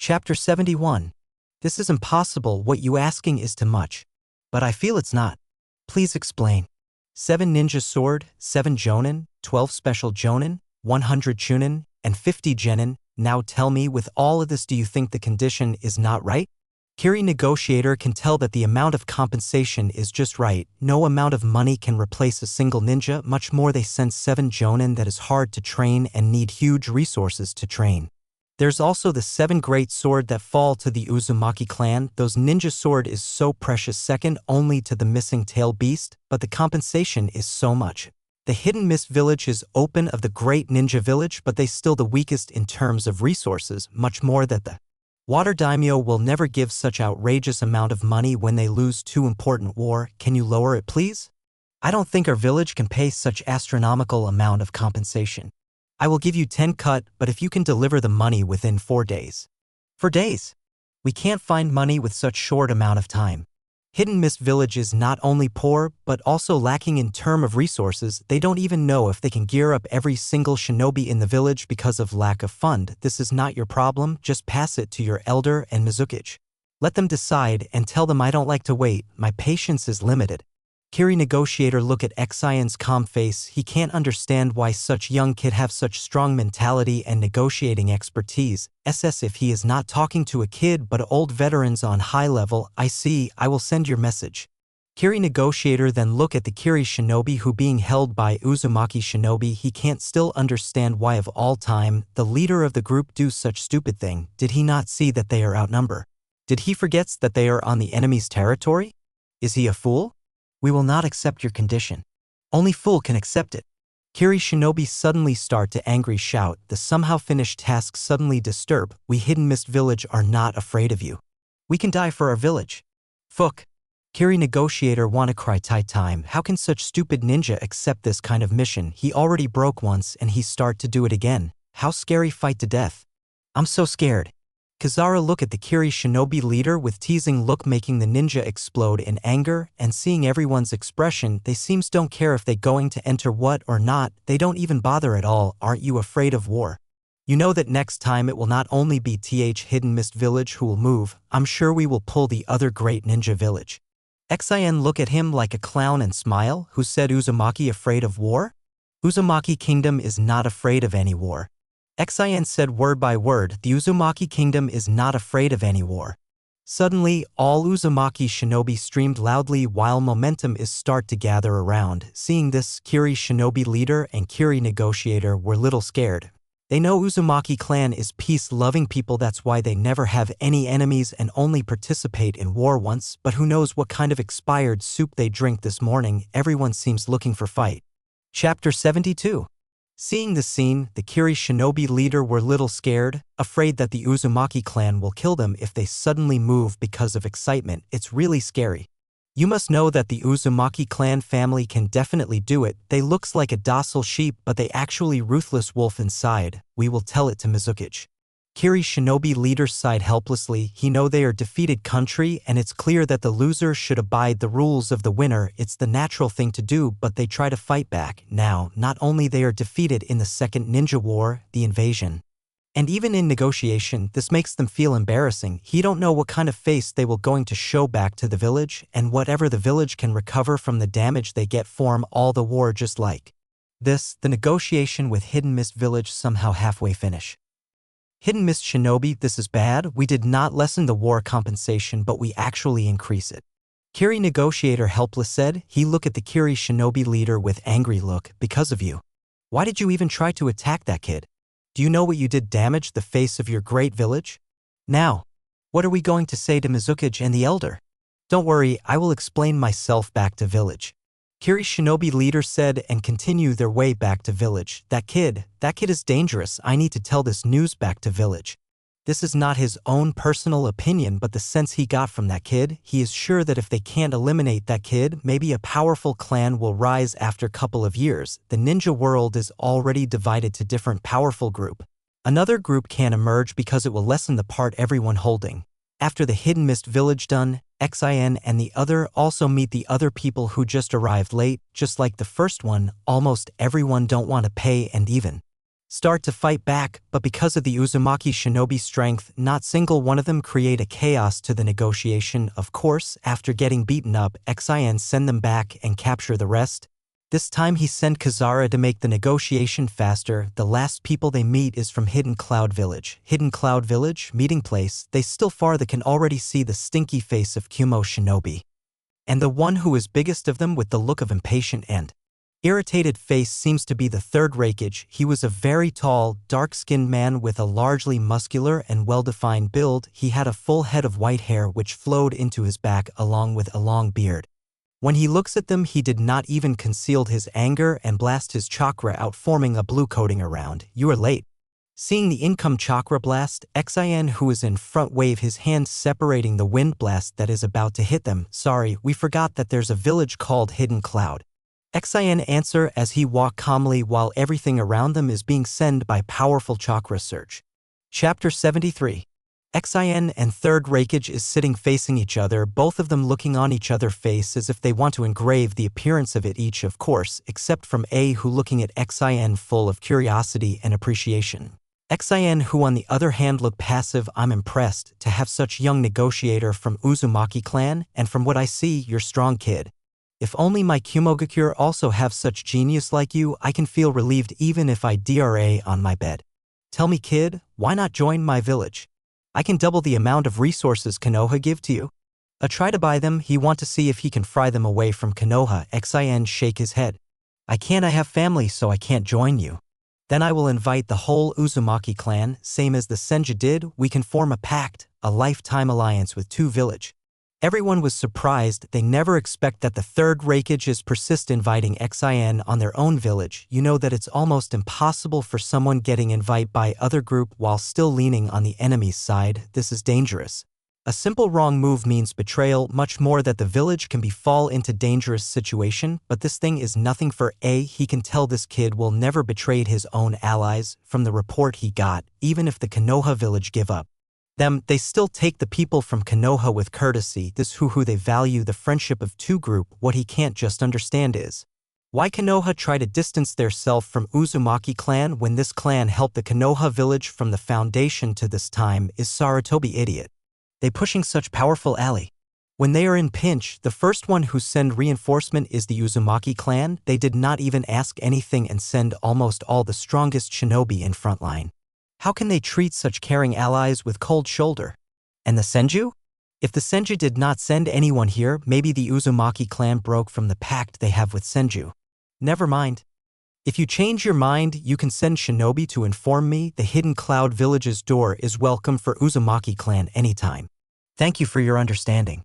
Chapter 71. This is impossible, what you asking is too much. But I feel it's not. Please explain. 7 ninja sword, 7 jonin, 12 special jonin, 100 chunin, and 50 genin. Now tell me, with all of this, do you think the condition is not right? Kiri negotiator can tell that the amount of compensation is just right. No amount of money can replace a single ninja, much more they send 7 jonin that is hard to train and need huge resources to train. There's also the 7 great sword that fall to the Uzumaki clan. Those ninja sword is so precious, second only to the missing tail beast, but the compensation is so much. The hidden mist village is open of the great ninja village, but they still the weakest in terms of resources, much more that the water daimyo will never give such outrageous amount of money when they lose 2 important war. Can you lower it, please? I don't think our village can pay such astronomical amount of compensation. I will give you 10 cut, but if you can deliver the money within 4 days. 4 days? We can't find money with such short amount of time. Hidden Mist Village is not only poor, but also lacking in term of resources. They don't even know if they can gear up every single shinobi in the village because of lack of fund. This is not your problem, just pass it to your elder and Mizukage. Let them decide and tell them I don't like to wait, my patience is limited. Kiri negotiator look at Xian's calm face. He can't understand why such young kid have such strong mentality and negotiating expertise. As if he is not talking to a kid but old veterans on high level. I see, I will send your message. Kiri negotiator then look at the Kiri shinobi who being held by Uzumaki shinobi. He can't still understand why of all time the leader of the group do such stupid thing. Did he not see that they are outnumbered? Did he forgets that they are on the enemy's territory? Is he a fool? We will not accept your condition. Only fool can accept it. Kiri shinobi suddenly start to angry shout. The somehow finished task suddenly disturb. We Hidden Mist Village are not afraid of you. We can die for our village. Fuck. Kiri negotiator wanna cry time. How can such stupid ninja accept this kind of mission? He already broke once and he start to do it again. How scary fight to death. I'm so scared. Kazara look at the Kiri shinobi leader with teasing look, making the ninja explode in anger, and seeing everyone's expression, they seems don't care if they going to enter what or not. They don't even bother at all. Aren't you afraid of war? You know that next time it will not only be Hidden Mist Village who will move, I'm sure we will pull the other great ninja village. Xian look at him like a clown and smile. Who said Uzumaki afraid of war? Uzumaki kingdom is not afraid of any war. Xian said word by word, the Uzumaki kingdom is not afraid of any war. Suddenly, all Uzumaki shinobi streamed loudly while momentum is start to gather around. Seeing this, Kiri shinobi leader and Kiri negotiator were little scared. They know Uzumaki clan is peace-loving people, that's why they never have any enemies and only participate in war once, but who knows what kind of expired soup they drink this morning. Everyone seems looking for fight. Chapter 72. Seeing the scene, the Kiri shinobi leader were little scared, afraid that the Uzumaki clan will kill them if they suddenly move because of excitement. It's really scary. You must know that the Uzumaki clan family can definitely do it. They looks like a docile sheep, but they actually ruthless wolf inside. We will tell it to Mizukage. Kiri shinobi leader sighed helplessly. He know they are defeated country and it's clear that the loser should abide the rules of the winner. It's the natural thing to do, but they try to fight back. Now, not only they are defeated in the second ninja war, the invasion, and even in negotiation, this makes them feel embarrassing. He don't know what kind of face they will going to show back to the village, and whatever the village can recover from the damage they get form all the war just like this. The negotiation with Hidden Mist Village somehow halfway finish. Hidden Mist shinobi, this is bad. We did not lessen the war compensation, but we actually increase it. Kiri negotiator helpless said. He look at the Kiri shinobi leader with angry look. Because of you. Why did you even try to attack that kid? Do you know what you did? Damage the face of your great village? Now, what are we going to say to Mizukage and the elder? Don't worry, I will explain myself back to village. Kiri shinobi leader said and continue their way back to village. That kid is dangerous. I need to tell this news back to village. This is not his own personal opinion, but the sense he got from that kid. He is sure that if they can't eliminate that kid, maybe a powerful clan will rise after a couple of years. The ninja world is already divided to different powerful group. Another group can emerge because it will lessen the part everyone holding. After the Hidden Mist Village done, Xian and the other also meet the other people who just arrived late. Just like the first one, almost everyone don't want to pay and even start to fight back, but because of the Uzumaki shinobi strength, not single one of them create a chaos to the negotiation. Of course, after getting beaten up, Xin send them back and capture the rest. This time he sent Kazara to make the negotiation faster. The last people they meet is from Hidden Cloud Village. Hidden Cloud Village, meeting place, they still far they can already see the stinky face of Kumo Shinobi. And the one who is biggest of them with the look of impatient and irritated face seems to be the third Raikage. He was a very tall, dark-skinned man with a largely muscular and well-defined build. He had a full head of white hair which flowed into his back along with a long beard. When he looks at them, he did not even conceal his anger and blast his chakra out, forming a blue coating around. You are late. Seeing the income chakra blast, Xin, who is in front, wave his hand separating the wind blast that is about to hit them. Sorry, we forgot that there's a village called Hidden Cloud. Xin answer as he walk calmly while everything around them is being sent by powerful chakra surge. Chapter 73. Xin and third Raikage is sitting facing each other, both of them looking on each other's face as if they want to engrave the appearance of it each, of course, except from A, who looking at Xin full of curiosity and appreciation. Xin, who on the other hand looked passive. I'm impressed to have such young negotiator from Uzumaki clan, and from what I see, you're strong, kid. If only my Kumogakure also have such genius like you, I can feel relieved even if I DRA on my bed. Tell me, kid, why not join my village? I can double the amount of resources Konoha give to you. Try to buy them. He want to see if he can fry them away from Konoha. Xin shake his head. I can't, I have family, so I can't join you. Then I will invite the whole Uzumaki clan, same as the Senju did. We can form a pact, a lifetime alliance with two village. Everyone was surprised. They never expect that the third Raikage is persist inviting Xin on their own village. You know that it's almost impossible for someone getting invite by other group while still leaning on the enemy's side. This is dangerous. A simple wrong move means betrayal, much more that the village can be fall into dangerous situation, but this thing is nothing for A. He can tell this kid will never betray his own allies. From the report he got, even if the Konoha village give up them, they still take the people from Konoha with courtesy. This who they value the friendship of two group. What he can't just understand is why Konoha try to distance theirself from Uzumaki clan when this clan helped the Konoha village from the foundation to this time. Is Saratobi idiot? They pushing such powerful ally. When they are in pinch, the first one who send reinforcement is the Uzumaki clan. They did not even ask anything and send almost all the strongest shinobi in front line. How can they treat such caring allies with cold shoulder? And the Senju? If the Senju did not send anyone here, maybe the Uzumaki clan broke from the pact they have with Senju. Never mind. If you change your mind, you can send shinobi to inform me. The Hidden Cloud Village's door is welcome for Uzumaki clan anytime. Thank you for your understanding.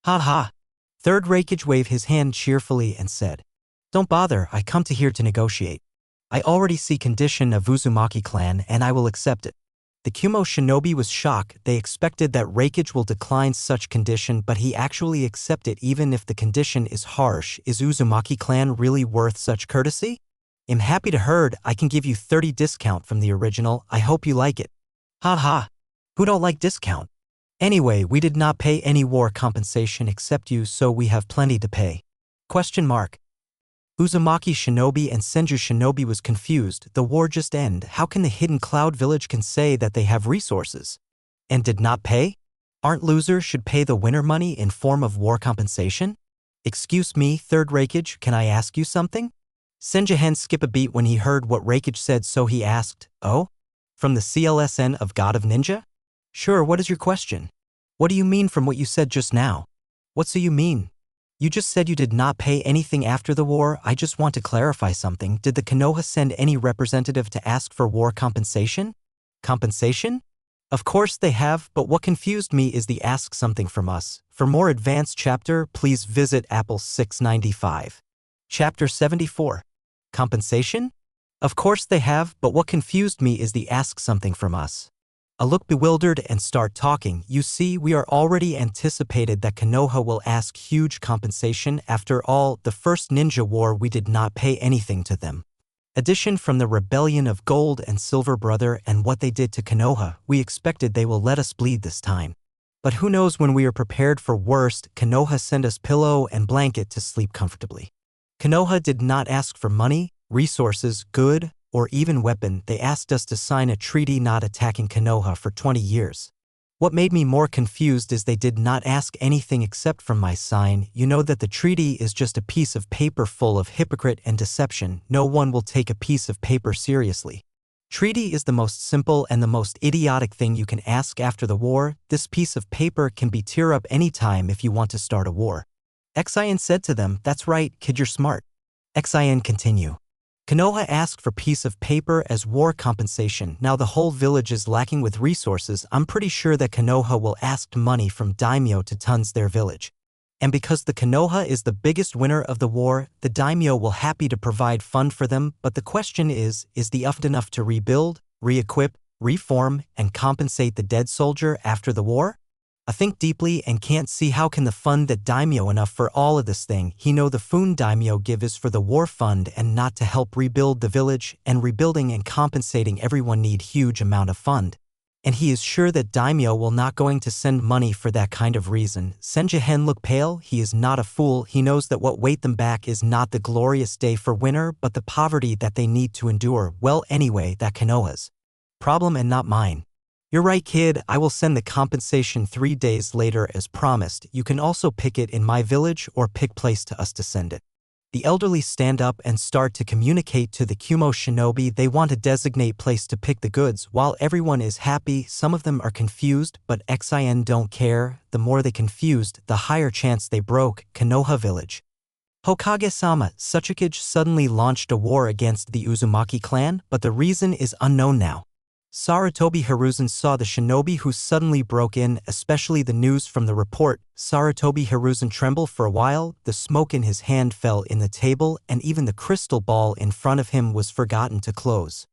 Ha ha. Third Raikage waved his hand cheerfully and said, Don't bother, I come to here to negotiate. I already see condition of Uzumaki clan and I will accept it. The Kumo shinobi was shocked. They expected that Raikage will decline such condition, but he actually accept it even if the condition is harsh. Is Uzumaki clan really worth such courtesy? I'm happy to heard. I can give you 30 discount from the original. I hope you like it. Ha ha. Who don't like discount? Anyway, we did not pay any war compensation except you, so we have plenty to pay. Question mark. Uzumaki shinobi and Senju shinobi was confused. The war just end. How can the Hidden Cloud Village can say that they have resources? And did not pay? Aren't losers should pay the winner money in form of war compensation? Excuse me, third Raikage, can I ask you something? Senju Hen skip a beat when he heard what Raikage said, so he asked, Oh? From the CLSN of God of Ninja? Sure, what is your question? What do you mean from what you said just now? What so you mean? You just said you did not pay anything after the war. I just want to clarify something. Did the Konoha send any representative to ask for war compensation? Compensation? Of course they have, but what confused me is the ask something from us. For more advanced chapter, please visit Apple 695. Chapter 74. Compensation? Of course they have, but what confused me is the ask something from us. I look bewildered and start talking. You see, we are already anticipated that Konoha will ask huge compensation. After all, the first ninja war we did not pay anything to them. Addition from the rebellion of Gold and Silver Brother and what they did to Konoha, we expected they will let us bleed this time. But who knows, when we are prepared for worst, Konoha send us pillow and blanket to sleep comfortably. Konoha did not ask for money, resources, good, or even weapon. They asked us to sign a treaty not attacking Konoha for 20 years. What made me more confused is they did not ask anything except for my sign. You know that the treaty is just a piece of paper full of hypocrite and deception. No one will take a piece of paper seriously. Treaty is the most simple and the most idiotic thing you can ask after the war. This piece of paper can be tear up anytime if you want to start a war. Xin said to them, "That's right, kid, you're smart." Xin continue. Konoha asked for piece of paper as war compensation. Now the whole village is lacking with resources. I'm pretty sure that Konoha will ask money from daimyo to tons their village. And because the Konoha is the biggest winner of the war, the daimyo will happy to provide fund for them. But the question is the UFD enough to rebuild, re-equip, reform, and compensate the dead soldier after the war? I think deeply and can't see how can the fund that daimyo enough for all of this thing. He know the fund daimyo give is for the war fund and not to help rebuild the village, and rebuilding and compensating everyone need huge amount of fund. And he is sure that daimyo will not going to send money for that kind of reason. Senjihen look pale. He is not a fool. He knows that what wait them back is not the glorious day for winter, but the poverty that they need to endure. Well, anyway, that Konoha's problem and not mine. You're right, kid. I will send the compensation 3 days later as promised. You can also pick it in my village or pick place to us to send it. The elderly stand up and start to communicate to the Kumo shinobi. They want to designate place to pick the goods. While everyone is happy, some of them are confused, but Xin don't care. The more they confused, the higher chance they broke. Konoha village. Hokage-sama, Suchikage suddenly launched a war against the Uzumaki clan, but the reason is unknown now. Sarutobi Hiruzen saw the shinobi who suddenly broke in, especially the news from the report. Sarutobi Hiruzen trembled for a while. The smoke in his hand fell in the table, and even the crystal ball in front of him was forgotten to close.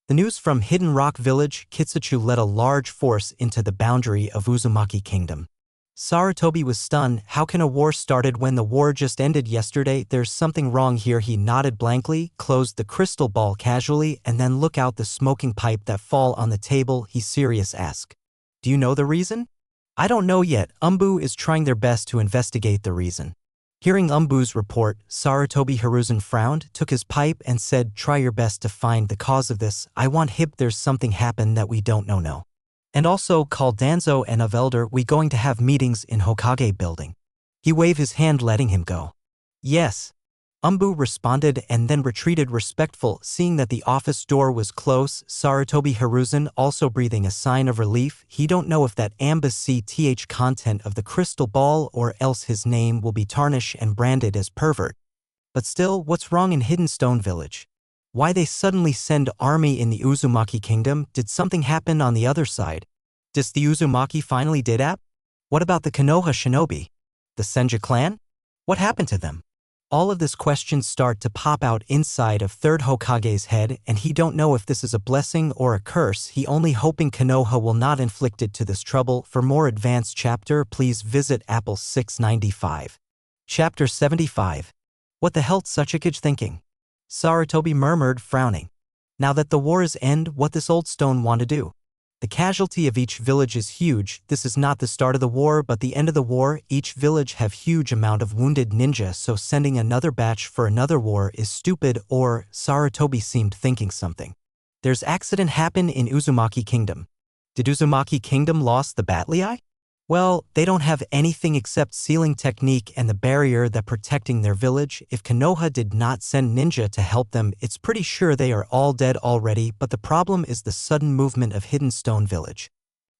The news from Hidden Rock Village. Kitsuchu led a large force into the boundary of Uzumaki Kingdom. Sarutobi was stunned. How can a war started when the war just ended yesterday? There's something wrong here. He nodded blankly, closed the crystal ball casually, and then look out the smoking pipe that fall on the table. He serious asked, "Do you know the reason?" "I don't know yet." Umbu is trying their best to investigate the reason. Hearing Umbu's report, Sarutobi Hiruzen frowned, took his pipe and said, "Try your best to find the cause of this. I want hip there's something happen that we don't know no. And also call Danzo and Avelder. We going to have meetings in Hokage building." He waved his hand letting him go. "Yes." Umbu responded and then retreated respectful. Seeing that the office door was close, Sarutobi Hiruzen also breathing a sign of relief. He don't know if that ambassy th content of the crystal ball or else his name will be tarnished and branded as pervert. But still, what's wrong in Hidden Stone Village? Why they suddenly send army in the Uzumaki Kingdom? Did something happen on the other side? Does the Uzumaki finally did up? What about the Konoha shinobi? The Senja clan? What happened to them? All of these questions start to pop out inside of Third Hokage's head, and he don't know if this is a blessing or a curse. He only hoping Konoha will not inflict it to this trouble. For more advanced chapter, please visit Apple 695. Chapter 75. What the hell Suchikage thinking? Sarutobi murmured, frowning. Now that the war is end, what this old stone want to do? The casualty of each village is huge. This is not the start of the war, but the end of the war. Each village have huge amount of wounded ninja, so sending another batch for another war is stupid. Or Sarutobi seemed thinking something. There's accident happen in Uzumaki Kingdom. Did Uzumaki Kingdom lost the Batlii? Well, they don't have anything except sealing technique and the barrier that protecting their village. If Konoha did not send ninja to help them, it's pretty sure they are all dead already, but the problem is the sudden movement of Hidden Stone Village.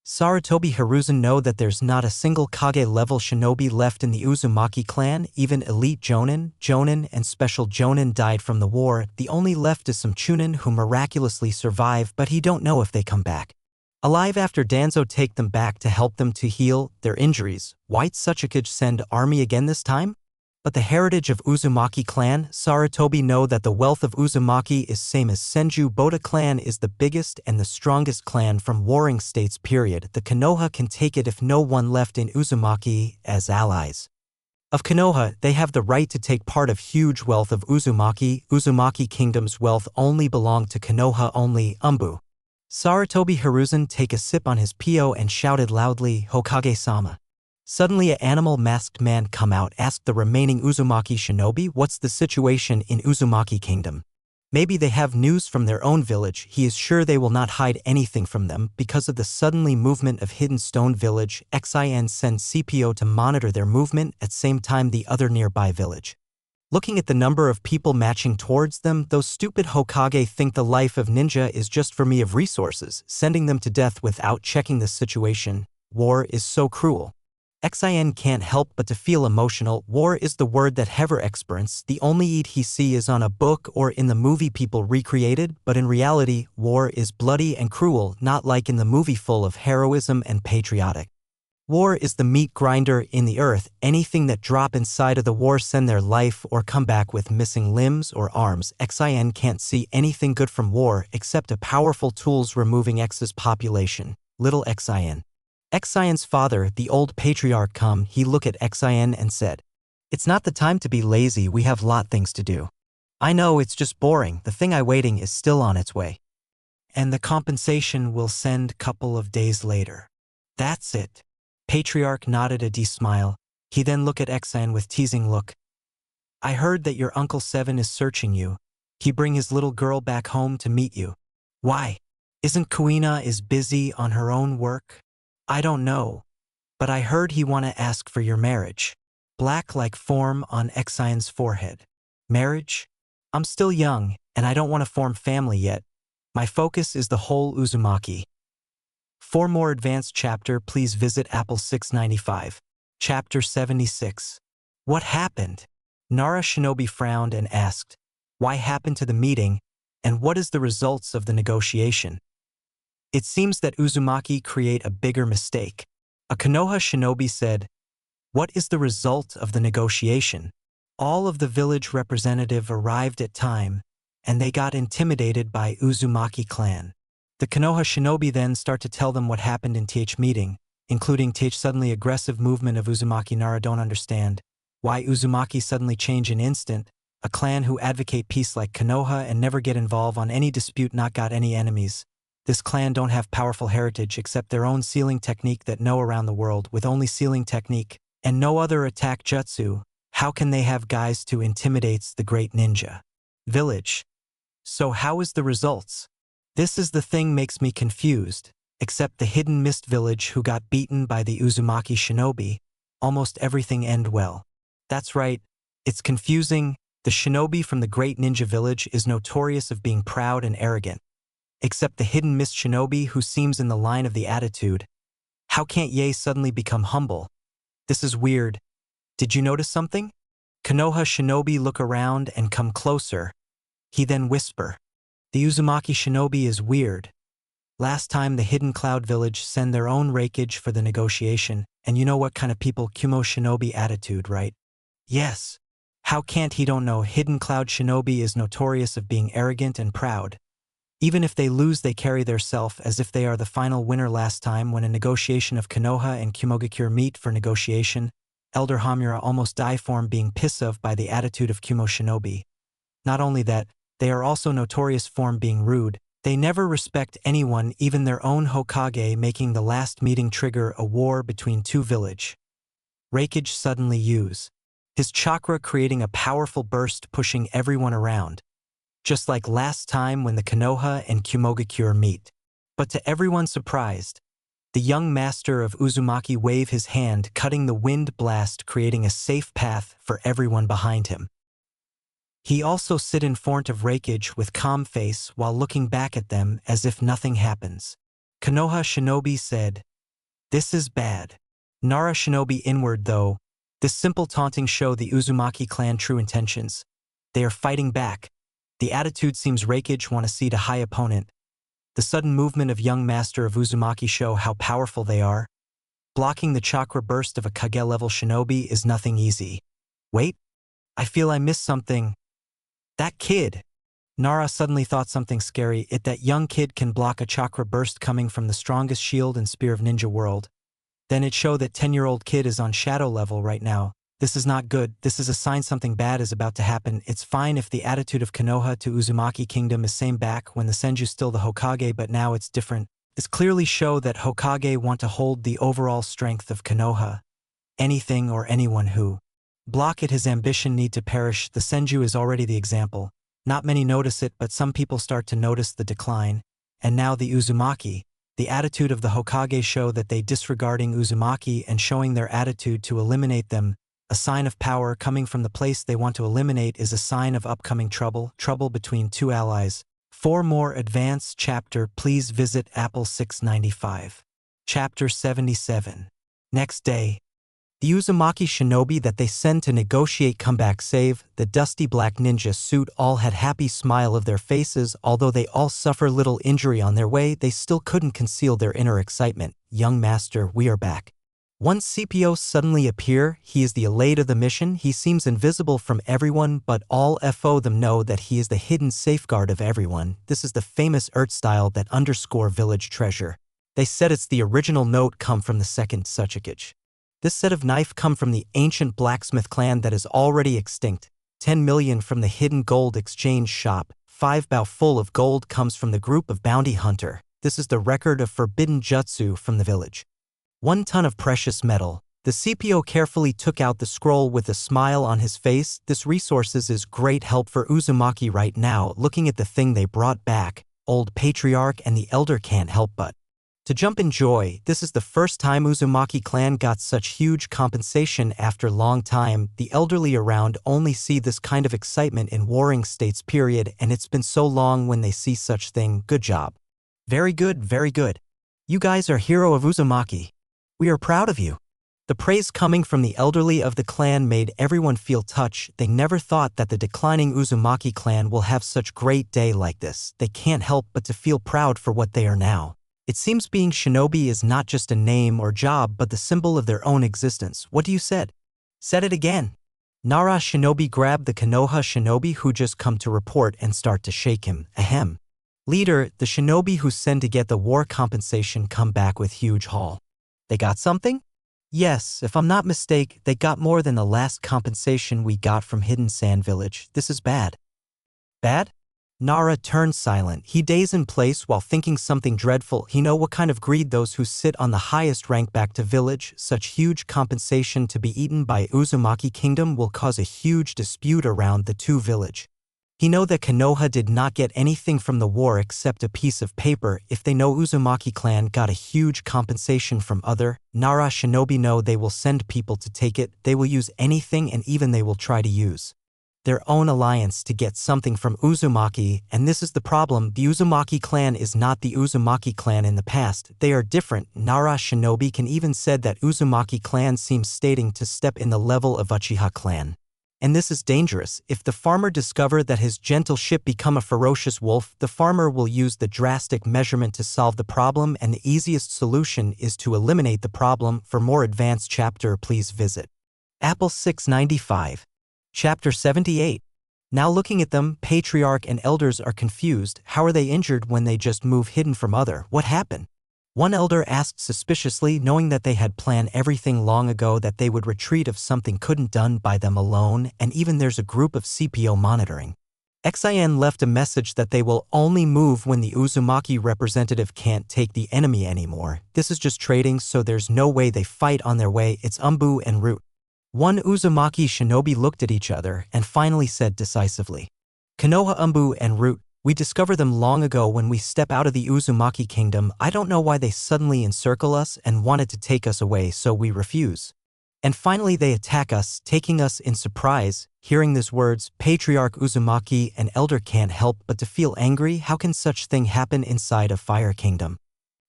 Sarutobi Hiruzen know that there's not a single Kage-level shinobi left in the Uzumaki clan. Even elite Jonin, and special Jonin died from the war. The only left is some Chunin who miraculously survive, but he don't know if they come back alive after Danzo take them back to help them to heal their injuries. White Suchikage send army again this time? But the heritage of Uzumaki clan, Sarutobi know that the wealth of Uzumaki is same as Senju Boda clan is the biggest and the strongest clan from warring states period. The Konoha can take it if no one left in Uzumaki as allies. Of Konoha, they have the right to take part of huge wealth of Uzumaki. Uzumaki kingdom's wealth only belong to Konoha only. Umbu. Sarutobi Hiruzen take a sip on his pio and shouted loudly, "Hokage-sama." Suddenly an animal-masked man come out, asked the remaining Uzumaki shinobi, "What's the situation in Uzumaki Kingdom?" Maybe they have news from their own village. He is sure they will not hide anything from them. Because of the suddenly movement of Hidden Stone Village, Xin sends CPO to monitor their movement at same time the other nearby village. Looking at the number of people matching towards them, those stupid Hokage think the life of ninja is just for me of resources, sending them to death without checking the situation. War is so cruel. Xin can't help but to feel emotional. War is the word that Hever experience. The only it he see is on a book or in the movie people recreated, but in reality, war is bloody and cruel, not like in the movie full of heroism and patriotic. War is the meat grinder in the earth. Anything that drop inside of the war send their life or come back with missing limbs or arms. Xin can't see anything good from war except a powerful tools removing X's population. Little Xin. Xion's father, the old patriarch he looked at Xin and said, "It's not the time to be lazy, we have lot things to do. I know it's just boring, the thing I waiting is still on its way. And the compensation will send couple of days later." That's it. Patriarch nodded a smile. He then looked at Xin with teasing look. "I heard that your Uncle Seven is searching you. He bring his little girl back home to meet you. Why? Isn't Kuina is busy on her own work?" "I don't know. But I heard he wanna ask for your marriage." Black like form on Xion's forehead. "Marriage? I'm still young, and I don't want to form family yet. My focus is the whole Uzumaki." For more advanced chapter, please visit Apple 695. Chapter 76. What happened? Nara Shinobi frowned and asked, "Why happened to the meeting, and what is the results of the negotiation?" "It seems that Uzumaki create a bigger mistake." A Konoha shinobi said, "What is the result of the negotiation?" All of the village representative arrived at time, and they got intimidated by Uzumaki clan. The Konoha shinobi then start to tell them what happened in TH meeting, including TH suddenly aggressive movement of Uzumaki. Nara don't understand why Uzumaki suddenly change in instant, a clan who advocate peace like Konoha and never get involved on any dispute, not got any enemies. This clan don't have powerful heritage except their own sealing technique that know around the world. With only sealing technique and no other attack jutsu, how can they have guys to intimidates the great ninja village? So how is the results? This is the thing makes me confused, except the hidden mist village who got beaten by the Uzumaki shinobi, almost everything end well. That's right, it's confusing. The shinobi from the great ninja village is notorious of being proud and arrogant. Except the hidden mist shinobi who seems in the line of the attitude. How can't Ye suddenly become humble? This is weird. Did you notice something? Konoha shinobi look around and come closer. He then whisper. The Uzumaki shinobi is weird. Last time the hidden cloud village send their own rakeage for the negotiation, and you know what kind of people Kumo shinobi attitude, right? Yes. How can't he don't know hidden cloud shinobi is notorious of being arrogant and proud. Even if they lose, they carry their self as if they are the final winner. Last time when a negotiation of Konoha and Kumogakure meet for negotiation, Elder Hamura almost die from being pissed off by the attitude of Kumo shinobi. Not only that, they are also notorious for being rude. They never respect anyone, even their own Hokage, making the last meeting trigger a war between two village. Raikage suddenly use his chakra, creating a powerful burst pushing everyone around. Just like last time when the Konoha and Kumogakure meet. But to everyone's surprise, the young master of Uzumaki wave his hand, cutting the wind blast, creating a safe path for everyone behind him. He also sit in front of Raikage with calm face while looking back at them as if nothing happens. Konoha shinobi said, "This is bad." Nara shinobi inward though, this simple taunting show the Uzumaki clan true intentions. They are fighting back. The attitude seems Raikage want to see the high opponent. The sudden movement of young master of Uzumaki show how powerful they are. Blocking the chakra burst of a Kage level shinobi is nothing easy. Wait, I feel I missed something. That kid. Nara suddenly thought something scary. That young kid can block a chakra burst coming from the strongest shield and spear of ninja world. Then it show that 10-year-old kid is on shadow level right now. This is not good. This is a sign something bad is about to happen. It's fine if the attitude of Konoha to Uzumaki kingdom is same back when the Senju still the Hokage, but now it's different. This clearly show that Hokage want to hold the overall strength of Konoha. Anything or anyone who block it his ambition need to perish. The Senju is already the example. Not many notice it, but some people start to notice the decline. And now the Uzumaki. The attitude of the Hokage show that they disregarding Uzumaki and showing their attitude to eliminate them. A sign of power coming from the place they want to eliminate is a sign of upcoming trouble between two allies. For more advanced chapter, please visit Apple 695. Chapter 77. Next day. The Uzumaki shinobi that they send to negotiate comeback save, the dusty black ninja suit all had happy smile of their faces. Although they all suffer little injury on their way, they still couldn't conceal their inner excitement. Young master, we are back. Once CPO suddenly appear, he is the elite of the mission. He seems invisible from everyone, but all FO them know that he is the hidden safeguard of everyone. This is the famous art style that underscore village treasure. They said it's the original note come from the second Suchikage. This set of knife come from the ancient blacksmith clan that is already extinct. 10 million from the hidden gold exchange shop. 5 bao full of gold comes from the group of bounty hunter. This is the record of forbidden jutsu from the village. 1 ton of precious metal. The CPO carefully took out the scroll with a smile on his face. This resources is great help for Uzumaki right now. Looking at the thing they brought back, old patriarch and the elder can't help but to jump in joy. This is the first time Uzumaki clan got such huge compensation after long time. The elderly around only see this kind of excitement in warring states period, and it's been so long when they see such thing. Good job. Very good, very good. You guys are hero of Uzumaki. We are proud of you. The praise coming from the elderly of the clan made everyone feel touched. They never thought that the declining Uzumaki clan will have such great day like this. They can't help but to feel proud for what they are now. It seems being shinobi is not just a name or job but the symbol of their own existence. What do you said? Said it again. Nara shinobi grabbed the Konoha shinobi who just come to report and start to shake him. Ahem. Leader, the shinobi who sent to get the war compensation come back with huge haul. They got something? Yes, if I'm not mistaken, they got more than the last compensation we got from Hidden Sand Village. This is bad. Bad? Nara turned silent. He dazed in place while thinking something dreadful. He know what kind of greed those who sit on the highest rank back to village. Such huge compensation to be eaten by Uzumaki kingdom will cause a huge dispute around the two village. He know that Konoha did not get anything from the war except a piece of paper. If they know Uzumaki clan got a huge compensation from other Nara shinobi know they will send people to take it. They will use anything and even they will try to use their own alliance to get something from Uzumaki, and this is the problem. The Uzumaki clan is not the Uzumaki clan in the past. They are different. Nara shinobi can even said that Uzumaki clan seems stating to step in the level of Uchiha clan. And this is dangerous. If the farmer discover that his gentle ship become a ferocious wolf, the farmer will use the drastic measurement to solve the problem, and the easiest solution is to eliminate the problem. For more advanced chapter, please visit Apple 695. Chapter 78. Now looking at them, patriarch and elders are confused. How are they injured when they just move hidden from other? What happened? One elder asked suspiciously, knowing that they had planned everything long ago, that they would retreat if something couldn't done by them alone, and even there's a group of CPO monitoring. XIN left a message that they will only move when the Uzumaki representative can't take the enemy anymore. This is just trading, so there's no way they fight on their way. It's Umbu and Root. One Uzumaki shinobi looked at each other and finally said decisively, Konoha, Umbu and Root, we discovered them long ago when we step out of the Uzumaki kingdom. I don't know why they suddenly encircle us and wanted to take us away, so we refuse. And finally they attack us, taking us in surprise. Hearing these words, Patriarch Uzumaki and Elder can't help but to feel angry. How can such thing happen inside a Fire Kingdom?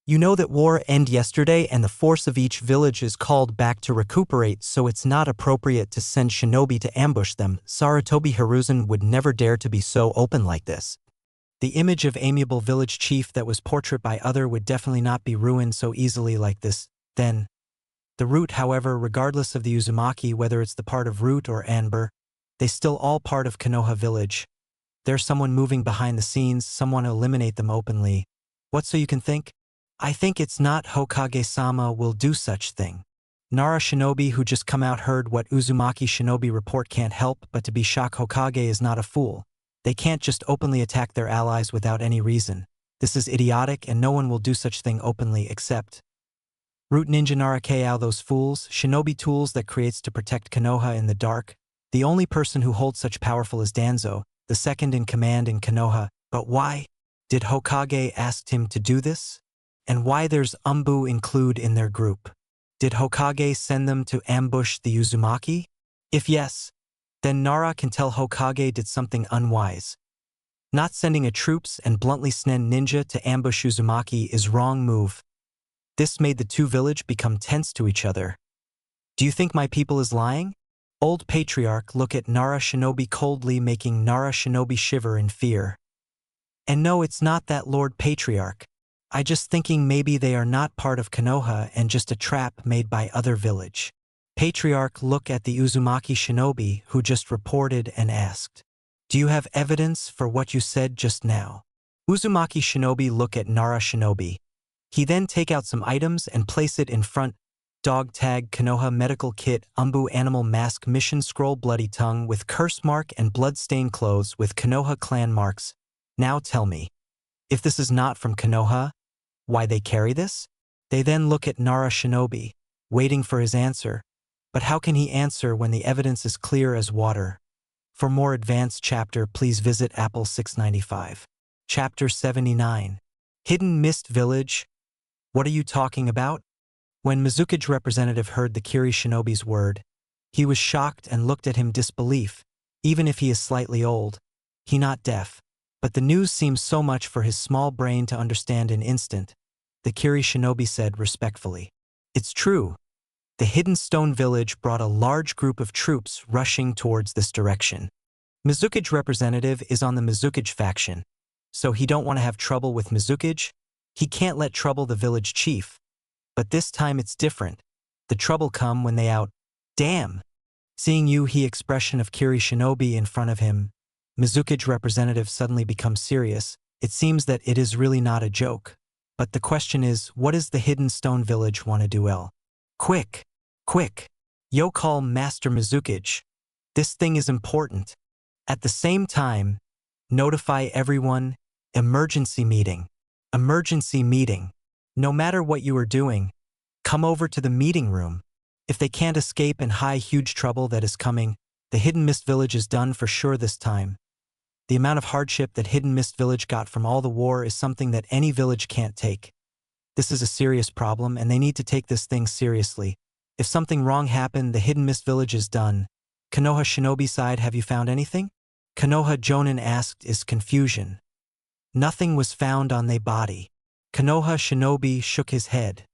You know that war ended yesterday and the force of each village is called back to recuperate, so it's not appropriate to send shinobi to ambush them. Sarutobi Hiruzen would never dare to be so open like this. The image of amiable village chief that was portrayed by other would definitely not be ruined so easily like this. Then, the Root, however, regardless of the Uzumaki, whether it's the part of Root or Anber, they still all part of Konoha village. There's someone moving behind the scenes, someone to eliminate them openly. What, so you can think? I think it's not Hokage-sama will do such thing. Nara shinobi who just come out heard what Uzumaki shinobi report can't help but to be shocked. Hokage is not a fool. They can't just openly attack their allies without any reason. This is idiotic and no one will do such thing openly except Root Ninja Nara Kao, those fools, shinobi tools that creates to protect Konoha in the dark. The only person who holds such powerful is Danzo. the second in command in Konoha. But why did Hokage ask him to do this? And why there's Umbu include in their group? Did Hokage send them to ambush the Uzumaki? If yes, then Nara can tell Hokage did something unwise. Not sending a troops and bluntly snen ninja to ambush Uzumaki is wrong move. This made the two village become tense to each other. Do you think my people is lying? Old Patriarch look at Nara Shinobi coldly, making Nara Shinobi shiver in fear. And no, it's not that, Lord Patriarch. I just thinking maybe they are not part of Konoha and just a trap made by other village. Patriarch look at the Uzumaki Shinobi who just reported and asked, "Do you have evidence for what you said just now?" Uzumaki Shinobi look at Nara Shinobi. He then take out some items and place it in front. Dog tag, Konoha medical kit, Umbu animal mask, mission scroll, bloody tongue with curse mark and blood-stained clothes with Konoha clan marks. Now tell me, if this is not from Konoha, why they carry this? They then look at Nara Shinobi, waiting for his answer. But how can he answer when the evidence is clear as water? For more advanced chapter, please visit Apple 695. Chapter 79. Hidden Mist Village. What are you talking about? When Mizukage representative heard the Kiri Shinobi's word, he was shocked and looked at him disbelief. Even if he is slightly old, he not deaf. But the news seems so much for his small brain to understand in instant. The Kiri Shinobi said respectfully, "It's true. The Hidden Stone Village brought a large group of troops rushing towards this direction. Mizukage representative is on the Mizukage faction, so he don't want to have trouble with Mizukage. He can't let trouble the village chief. But this time it's different. The trouble come when they out. Damn! Seeing he expression of Kiri Shinobi in front of him, Mizukage representative suddenly becomes serious. It seems that it is really not a joke. But the question is, what does the Hidden Stone Village want to do? Quick! Quick! Yo, call Master Mizukage. This thing is important. At the same time, notify everyone, emergency meeting. Emergency meeting. No matter what you are doing, come over to the meeting room. If they can't escape and huge trouble that is coming, the Hidden Mist Village is done for sure this time. The amount of hardship that Hidden Mist Village got from all the war is something that any village can't take. This is a serious problem and they need to take this thing seriously. If something wrong happened, the Hidden Mist Village is done. Konoha Shinobi side, have you found anything? Konoha Jonin asked is confusion. Nothing was found on they body. Konoha Shinobi shook his head.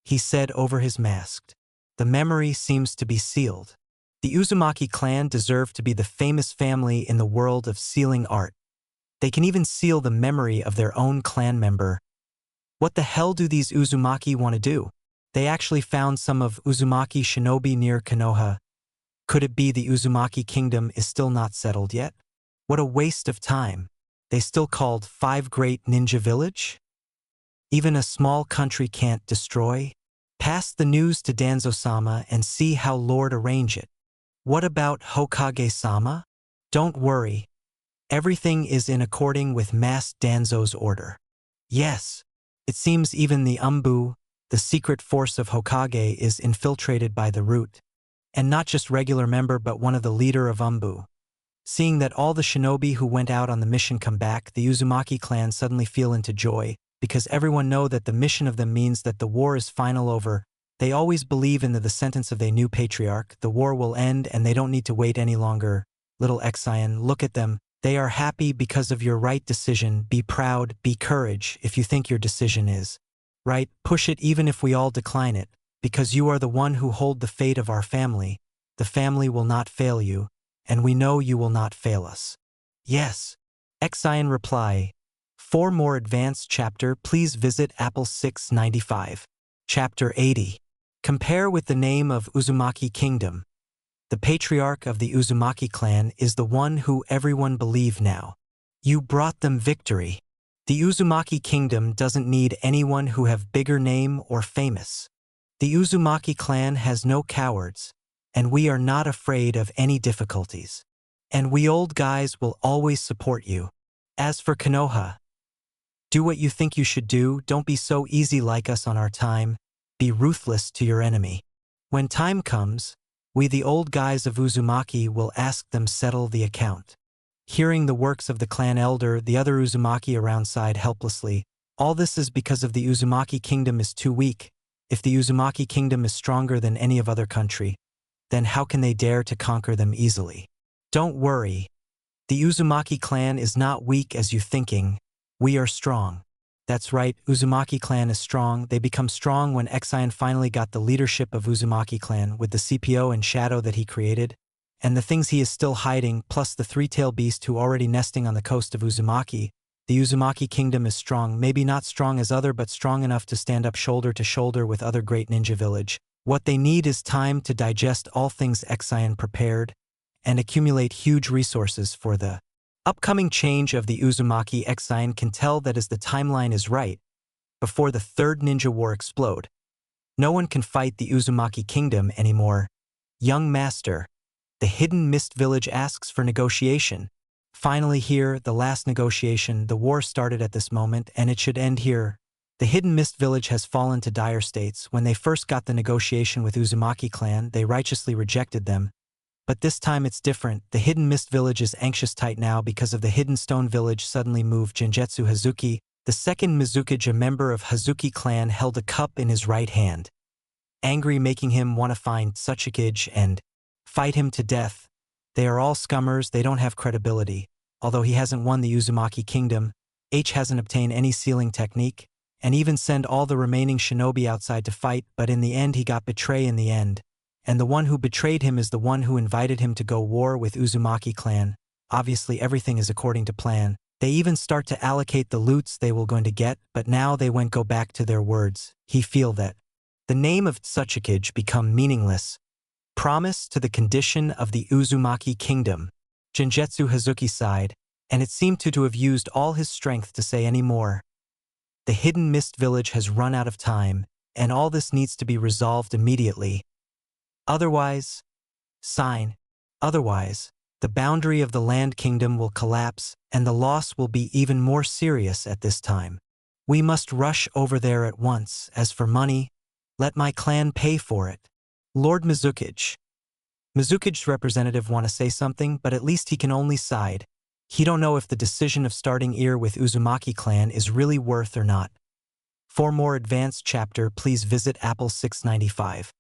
He said over his mask, "The memory seems to be sealed. The Uzumaki clan deserve to be the famous family in the world of sealing art. They can even seal the memory of their own clan member. What the hell do these Uzumaki want to do? They actually found some of Uzumaki Shinobi near Konoha. Could it be the Uzumaki kingdom is still not settled yet? What a waste of time. They still called 5 Great Ninja Village? Even a small country can't destroy? Pass the news to Danzo-sama and see how Lord arrange it. What about Hokage-sama? Don't worry. Everything is in according with Master Danzo's order." Yes, it seems even the Umbu, the secret force of Hokage, is infiltrated by the root. And not just regular member but one of the leader of Umbu. Seeing that all the shinobi who went out on the mission come back, the Uzumaki clan suddenly feel into joy, because everyone know that the mission of them means that the war is final over. They always believe in the sentence of their new patriarch, the war will end and they don't need to wait any longer. Little Exion, look at them. They are happy because of your right decision. Be proud, be courage if you think your decision is right. Push it even if we all decline it, because you are the one who hold the fate of our family. The family will not fail you, and we know you will not fail us. Yes. Exion reply. For more advanced chapter, please visit Apple 695. Chapter 80. Compare with the name of Uzumaki Kingdom. The patriarch of the Uzumaki clan is the one who everyone believe now. You brought them victory. The Uzumaki Kingdom doesn't need anyone who have bigger name or famous. The Uzumaki clan has no cowards, and we are not afraid of any difficulties. And we old guys will always support you. As for Konoha, do what you think you should do, don't be so easy like us on our time, be ruthless to your enemy. When time comes, we the old guys of Uzumaki will ask them settle the account. Hearing the works of the clan elder, the other Uzumaki around sighed helplessly. All this is because of the Uzumaki kingdom is too weak. If the Uzumaki kingdom is stronger than any of other country, then how can they dare to conquer them easily? Don't worry. The Uzumaki clan is not weak as you thinking. We are strong. That's right, Uzumaki clan is strong. They become strong when Exion finally got the leadership of Uzumaki clan with the CPO and shadow that he created, and the things he is still hiding, plus the three-tailed beast who already nesting on the coast of Uzumaki. The Uzumaki kingdom is strong, maybe not strong as other, but strong enough to stand up shoulder to shoulder with other great ninja village. What they need is time to digest all things Exion prepared and accumulate huge resources for the upcoming change of the Uzumaki. Exion can tell that as the timeline is right, before the third ninja war explode, no one can fight the Uzumaki kingdom anymore. Young master, the hidden mist village asks for negotiation. Finally here, the last negotiation, the war started at this moment and it should end here. The hidden mist village has fallen to dire states. When they first got the negotiation with Uzumaki clan, they righteously rejected them. But this time it's different. The hidden mist village is anxious tight now because of the hidden stone village suddenly moved. Genjutsu Hazuki, the second Mizukage, a member of Hazuki clan, held a cup in his right hand, angry, making him want to find Tsuchikage and fight him to death. They are all scummers, they don't have credibility. Although he hasn't won the Uzumaki kingdom, H hasn't obtained any sealing technique, and even send all the remaining shinobi outside to fight, but in the end he got betrayed in the end. And the one who betrayed him is the one who invited him to go war with Uzumaki clan. Obviously everything is according to plan. They even start to allocate the loots they will going to get, but now they won't go back to their words. He feel that the name of Tsuchikage become meaningless. Promise to the condition of the Uzumaki kingdom. Genjutsu Hazuki sighed, and it seemed to have used all his strength to say any more. The hidden mist village has run out of time, and all this needs to be resolved immediately. Otherwise, the boundary of the land kingdom will collapse, and the loss will be even more serious at this time. We must rush over there at once. As for money, let my clan pay for it. Lord Mizukage. Mizukage's representative want to say something, but at least he can only side. He don't know if the decision of starting ear with Uzumaki clan is really worth or not. For more advanced chapter, please visit Apple 695.